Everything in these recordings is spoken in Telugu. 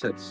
ఫర్నిచర్స్.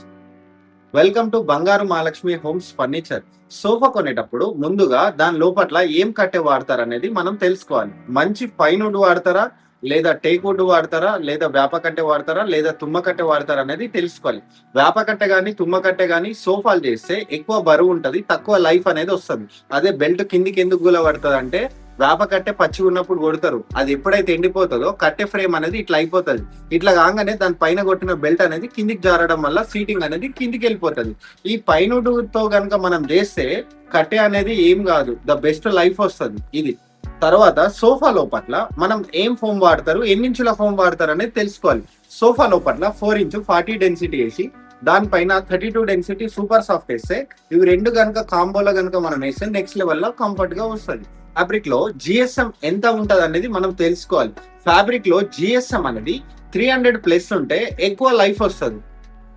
వెల్కమ్ టు బంగారు మహాలక్ష్మి హోమ్స్ ఫర్నిచర్. సోఫా కొనేటప్పుడు ముందుగా దాని లోపట్ల ఏం కట్టె వాడతారు అనేది మనం తెలుసుకోవాలి. మంచి పైన్ వుడ్ వాడతారా, లేదా టేక్ వుడ్ వాడతారా, లేదా వేప కట్టె వాడతారా, లేదా తుమ్మ కట్టె వాడతారా అనేది తెలుసుకోవాలి. వేప కట్టె గానీ తుమ్మ కట్టె గానీ సోఫాలు చేస్తే ఎక్కువ బరువు ఉంటది, తక్కువ లైఫ్ అనేది వస్తుంది. అదే బెల్ట్ కిందికి ఎందుకు గుల పడుతుంది అంటే, వేప కట్టె పచ్చి ఉన్నప్పుడు కొడతారు, అది ఎప్పుడైతే ఎండిపోతుందో కట్టె ఫ్రేమ్ అనేది ఇట్లా అయిపోతుంది. ఇట్లా కాగానే దాని పైన కొట్టిన బెల్ట్ అనేది కిందికి జారడం వల్ల సీటింగ్ అనేది కిందికి వెళ్ళిపోతుంది. ఈ పైనుతో గనుక మనం చేస్తే కట్టె అనేది ఏం కాదు, ద బెస్ట్ లైఫ్ వస్తుంది ఇది. తర్వాత సోఫా లోపట్ల మనం ఏం ఫోమ్ వాడతారు, ఎన్నించుల ఫోమ్ వాడతారు అనేది తెలుసుకోవాలి. సోఫా లోపట్ల 4 ఇంచ్ 40 డెన్సిటీ వేసి దానిపైన 32 డెన్సిటీ సూపర్ సాఫ్ట్ వేస్తే, ఇవి రెండు కనుక కాంబోలో కనుక మనం వేస్తే నెక్స్ట్ లెవెల్ లో కంఫర్ట్ గా వస్తుంది. ఫ్యాబ్రిక్ లో జిఎస్ఎం ఎంత ఉంటది అనేది మనం తెలుసుకోవాలి. ఫ్యాబ్రిక్ లో జిఎస్ఎం అనేది 300 ప్లస్ ఉంటే ఎక్కువ లైఫ్ వస్తుంది.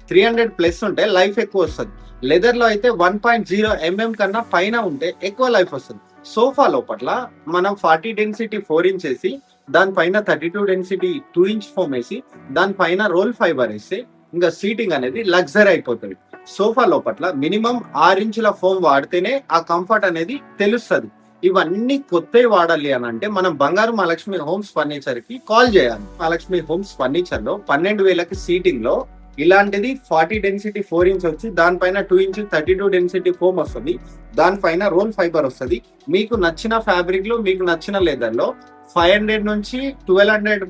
300 ప్లస్ ఉంటే లైఫ్ ఎక్కువ వస్తుంది. లెదర్ లో అయితే 1.0 mm కన్నా పైన ఉంటే ఎక్కువ లైఫ్ వస్తుంది. సోఫా లోపట్ల మనం 40 డెన్సిటీ 4 ఇంచ్ వేసి దానిపైన 32 డెన్సిటీ 2 ఇంచ్ ఫోమ్ వేసి దానిపైన రోల్ ఫైబర్ వేస్తే ఇంకా సీటింగ్ అనేది లగ్జరీ అయిపోతుంది. సోఫా లోపట్ల మినిమం 6 ఇంచుల ఫోమ్ వాడితేనే ఆ కంఫర్ట్ అనేది తెలుస్తుంది. ఇవన్నీ కొత్తవి వాడాలి అని అంటే మనం బంగారు మహాలక్ష్మి హోమ్స్ ఫర్నిచర్ కి కాల్ చేయాలి. మహాలక్ష్మి హోమ్స్ ఫర్నిచర్ లో 12,000కి సీటింగ్ లో ఇలాంటిది 40 డెన్సిటీ 4 ఇంచ్ వచ్చి దానిపైన 2 ఇంచ్ 32 డెన్సిటీ ఫోమ్ వస్తుంది. దానిపైన రోల్ ఫైబర్ వస్తుంది. మీకు నచ్చిన ఫ్యాబ్రిక్ లో మీకు నచ్చిన లెదర్ లో 500 నుంచి 1200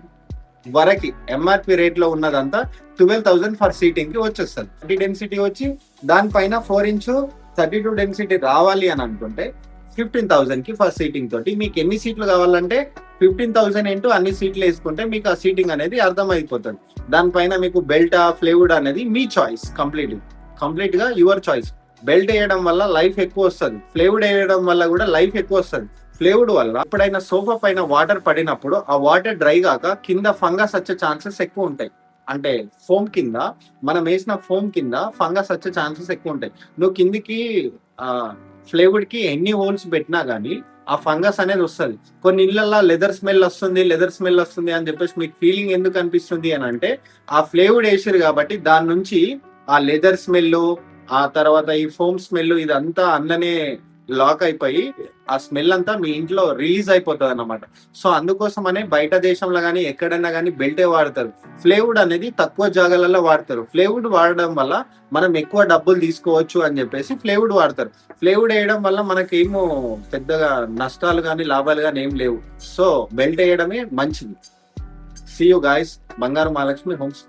వరకు ఎంఆర్పి రేట్ లో ఉన్నదంతా 12,000 ఫర్ సీటింగ్ కి వచ్చేస్తుంది. 30 డెన్సిటీ వచ్చి దానిపైన 4 ఇంచ్ 32 డెన్సిటీ రావాలి అని అనుకుంటే 15,000 కి ఫర్ సీటింగ్ తోటి మీకు ఎన్ని సీట్లు కావాలంటే 15,000 ఇంటూ అన్ని సీట్లు వేసుకుంటే మీకు ఆ సీటింగ్ అనేది అర్థమైపోతుంది. దానిపైన మీకు బెల్ట్ ఫ్లేవుడ్ అనేది మీ చాయిస్, కంప్లీట్ గా యువర్ చాయిస్. బెల్ట్ వేయడం వల్ల లైఫ్ ఎక్కువ వస్తుంది, ఫ్లేవుడ్ వేయడం వల్ల కూడా లైఫ్ ఎక్కువ వస్తుంది. ఫ్లేవుడ్ వల్ల ఎప్పుడైనా సోఫా పైన వాటర్ పడినప్పుడు ఆ వాటర్ డ్రై కాక కింద ఫంగస్ వచ్చే ఛాన్సెస్ ఎక్కువ ఉంటాయి. అంటే ఫోమ్ కింద మనం వేసిన ఫోమ్ కింద ఫంగస్ వచ్చే ఛాన్సెస్ ఎక్కువ ఉంటాయి. నువ్వు కిందికి ఫ్లేవుడ్ కి ఎన్ని హోల్స్ పెట్టినా గానీ ఆ ఫంగస్ అనేది వస్తుంది. కొన్ని ఇళ్లలో లెదర్ స్మెల్ వస్తుంది అని చెప్పేసి మీకు ఫీలింగ్ ఎందుకు అనిపిస్తుంది అని అంటే, ఆ ఫ్లేవుడ్ వేసారు కాబట్టి దాని నుంచి ఆ లెదర్ స్మెల్, ఆ తర్వాత ఈ ఫోమ్ స్మెల్ ఇదంతా అన్ననే లాక్ అయిపోయి ఆ స్మెల్ అంతా మీ ఇంట్లో రిలీజ్ అయిపోతుంది అన్నమాట. సో అందుకోసమనే బయట దేశంలో కానీ ఎక్కడైనా కానీ బెల్టే వాడతారు. ఫ్లేవుడ్ అనేది తక్కువ జాగాలలో వాడతారు. ఫ్లేవుడ్ వాడడం వల్ల మనం ఎక్కువ డబ్బులు తీసుకోవచ్చు అని చెప్పేసి ఫ్లేవుడ్ వాడతారు. ఫ్లేవుడ్ వేయడం వల్ల మనకేమో పెద్దగా నష్టాలు కానీ లాభాలు కానీ ఏం లేవు. సో బెల్ట్ వేయడమే మంచిది. See you guys. Bangaru Mahalakshmi homes.